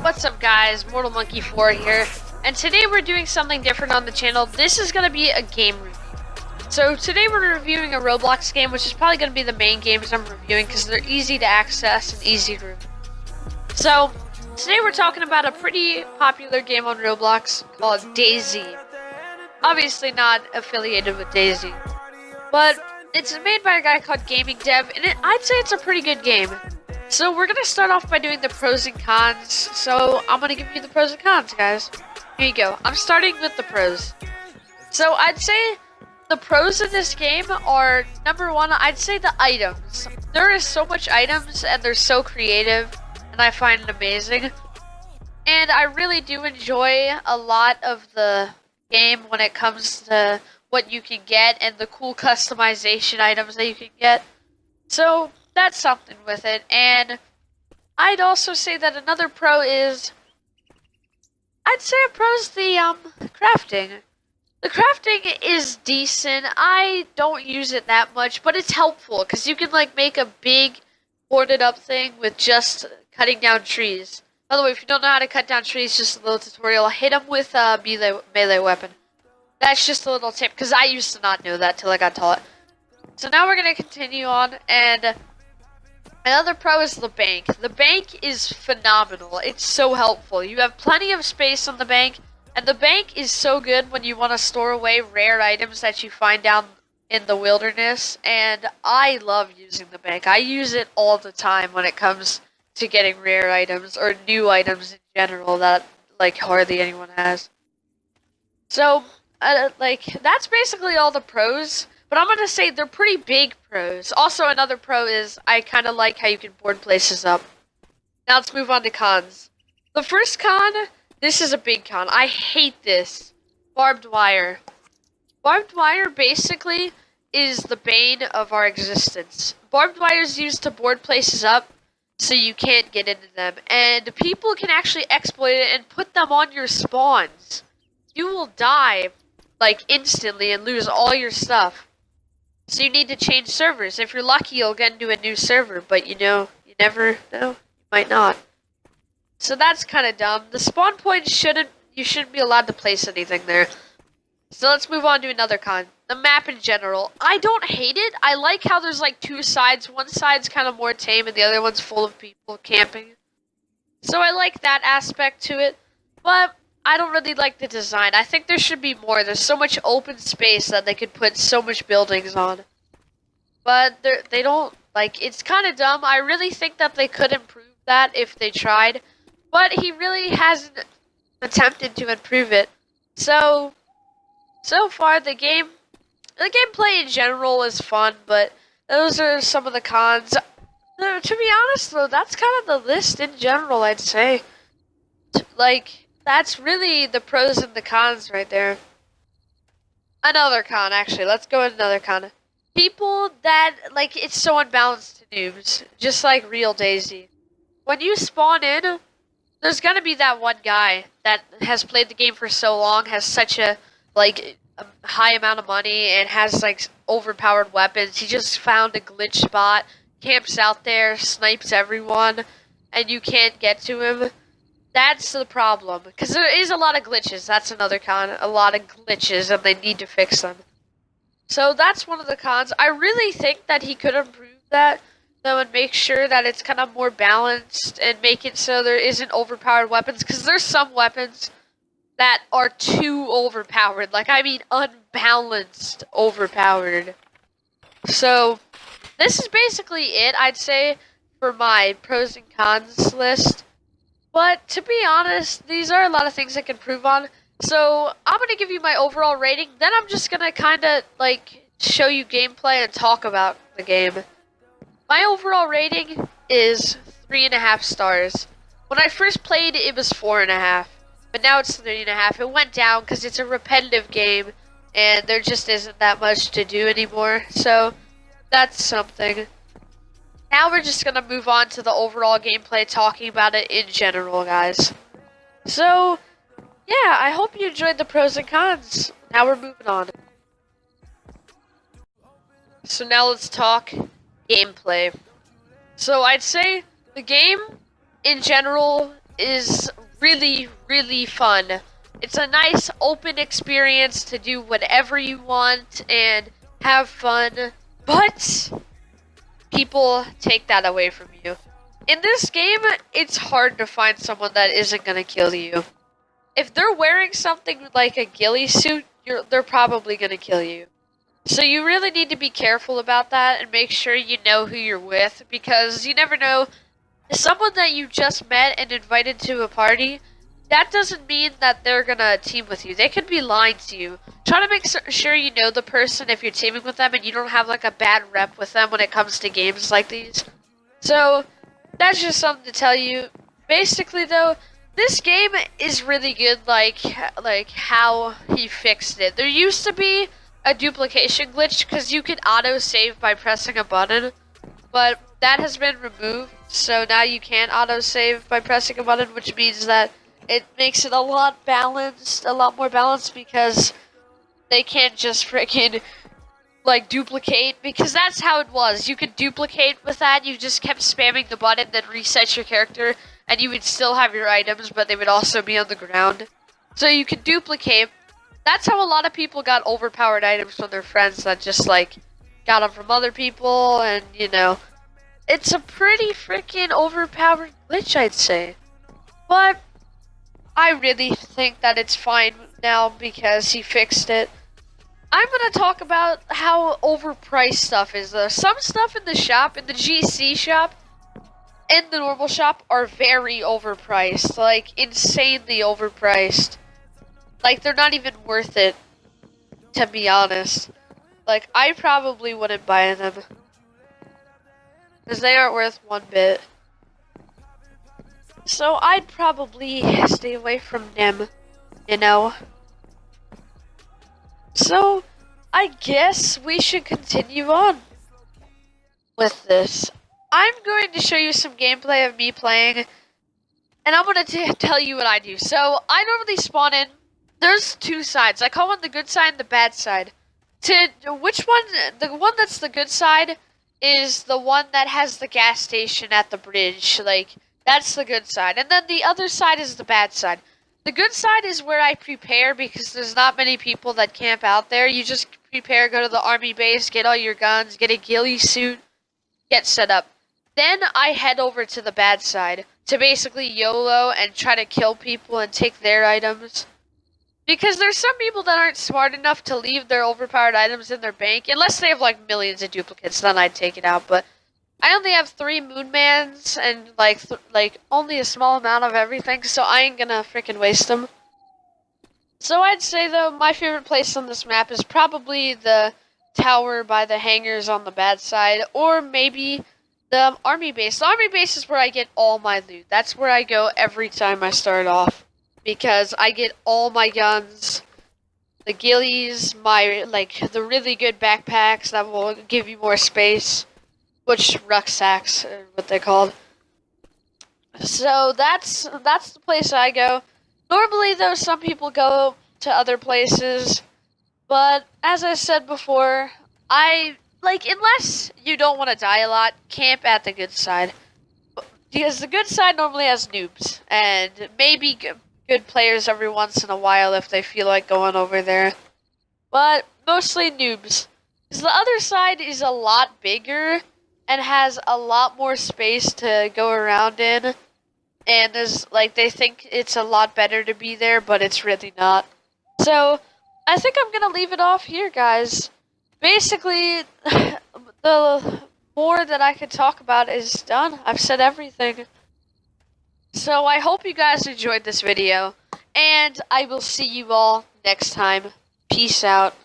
What's up guys, Mortal Monkey 4 here, and today we're doing something different on the channel. This is going to be a game review. So today we're reviewing a Roblox game, which is probably going to be the main games I'm reviewing because they're easy to access and easy to review. So today we're talking about a pretty popular game on Roblox called DayZ. Obviously not affiliated with DayZ, but it's made by a guy called Gaming Dev, and I'd say it's a pretty good game. So we're going to start off by doing the pros and cons. So I'm going to give you the pros and cons, guys. Here you go. I'm starting with the pros. So I'd say the pros in this game are, number one, I'd say the items. There is so much items and they're so creative, and I find it amazing. And I really do enjoy a lot of the game when it comes to what you can get and the cool customization items that you can get. So that's something with it. And I'd also say that another pro is, I'd say a pro is the crafting. The crafting is decent. I don't use it that much, but it's helpful because you can like make a big boarded up thing with just cutting down trees. By the way, if you don't know how to cut down trees, just a little tutorial. Hit them with a melee weapon. That's just a little tip because I used to not know that till I got taught. So now we're going to continue on, and another pro is the bank. The bank is phenomenal. It's so helpful. You have plenty of space on the bank, and the bank is so good when you want to store away rare items that you find down in the wilderness, and I love using the bank. I use it all the time when it comes to getting rare items or new items in general that like hardly anyone has. So, that's basically all the pros. But I'm going to say they're pretty big pros. Also, another pro is I kind of like how you can board places up. Now let's move on to cons. The first con, this is a big con. I hate this. Barbed wire. Barbed wire basically is the bane of our existence. Barbed wire is used to board places up so you can't get into them. And people can actually exploit it and put them on your spawns. You will die like instantly and lose all your stuff. So you need to change servers. If you're lucky, you'll get into a new server, but you never know. You might not. So that's kind of dumb. The spawn point you shouldn't be allowed to place anything there. So let's move on to another con. The map in general. I don't hate it. I like how there's like two sides. One side's kind of more tame and the other one's full of people camping. So I like that aspect to it. But I don't really like the design. I think there should be more. There's so much open space that they could put so much buildings on. But they don't, like, it's kind of dumb. I really think that they could improve that if they tried. But he really hasn't attempted to improve it. So far the gameplay in general is fun, but those are some of the cons. To be honest though, that's kind of the list in general, I'd say. Like, that's really the pros and the cons right there. Another con, actually. Let's go with another con. People that, like, it's so unbalanced to noobs. Just like real DayZ. When you spawn in, there's gonna be that one guy that has played the game for so long, has such a high amount of money, and has, like, overpowered weapons. He just found a glitch spot, camps out there, snipes everyone, and you can't get to him. That's the problem, because there is a lot of glitches. That's another con. A lot of glitches, and they need to fix them. So that's one of the cons. I really think that he could improve that, though, and make sure that it's kind of more balanced, and make it so there isn't overpowered weapons, because there's some weapons that are too overpowered. Like, I mean, unbalanced overpowered. So this is basically it, I'd say, for my pros and cons list. But to be honest, these are a lot of things I can improve on. So I'm going to give you my overall rating. Then I'm just going to kind of like show you gameplay and talk about the game. My overall rating is 3.5 stars. When I first played, it was 4.5. But now it's 3.5. It went down because it's a repetitive game. And there just isn't that much to do anymore. So that's something. Now we're just going to move on to the overall gameplay, talking about it in general, guys. So, yeah, I hope you enjoyed the pros and cons. Now we're moving on. So now let's talk gameplay. So I'd say the game in general is really, really fun. It's a nice open experience to do whatever you want and have fun, but people take that away from you. In this game, it's hard to find someone that isn't gonna kill you. If they're wearing something like a ghillie suit, they're probably gonna kill you. So you really need to be careful about that and make sure you know who you're with, because you never know. Someone that you just met and invited to a party, that doesn't mean that they're gonna team with you. They could be lying to you. Try to make sure you know the person if you're teaming with them and you don't have like a bad rep with them when it comes to games like these. So that's just something to tell you. Basically though, this game is really good, like how he fixed it. There used to be a duplication glitch because you could auto save by pressing a button, but that has been removed. So now you can't auto save by pressing a button, which means that it makes it a lot more balanced, because they can't just freaking like duplicate, because that's how it was. You could duplicate with that. You just kept spamming the button, then reset your character, and you would still have your items, but they would also be on the ground. So you could duplicate. That's how a lot of people got overpowered items from their friends that just like got them from other people, and you know, it's a pretty freaking overpowered glitch, I'd say. But I really think that it's fine now because he fixed it. I'm gonna talk about how overpriced stuff is though. Some stuff in the shop, in the GC shop, and the normal shop are very overpriced. Like, insanely overpriced. Like, they're not even worth it, to be honest. Like, I probably wouldn't buy them, because they aren't worth one bit. So I'd probably stay away from them, you know. So I guess we should continue on with this. I'm going to show you some gameplay of me playing, and I'm going to tell you what I do. So I normally spawn in. There's two sides. I call one the good side and the bad side. Which one? The one that's the good side is the one that has the gas station at the bridge. Like, that's the good side. And then the other side is the bad side. The good side is where I prepare, because there's not many people that camp out there. You just prepare, go to the army base, get all your guns, get a ghillie suit, get set up. Then I head over to the bad side to basically YOLO and try to kill people and take their items. Because there's some people that aren't smart enough to leave their overpowered items in their bank, unless they have like millions of duplicates, then I'd take it out. But I only have 3 Moonmans and like only a small amount of everything, so I ain't gonna freaking waste them. So I'd say though, my favorite place on this map is probably the tower by the hangars on the bad side, or maybe the army base. The army base is where I get all my loot. That's where I go every time I start off, because I get all my guns, the ghillies, the really good backpacks that will give you more space. Which rucksacks are what they're called. So that's the place I go. Normally though, some people go to other places, but as I said before, unless you don't want to die a lot, camp at the good side. Because the good side normally has noobs, and maybe good players every once in a while if they feel like going over there. But mostly noobs. Because the other side is a lot bigger and has a lot more space to go around in, and they think it's a lot better to be there, but it's really not. So I think I'm gonna leave it off here, guys. Basically, the more that I could talk about is done. I've said everything. So I hope you guys enjoyed this video, and I will see you all next time. Peace out.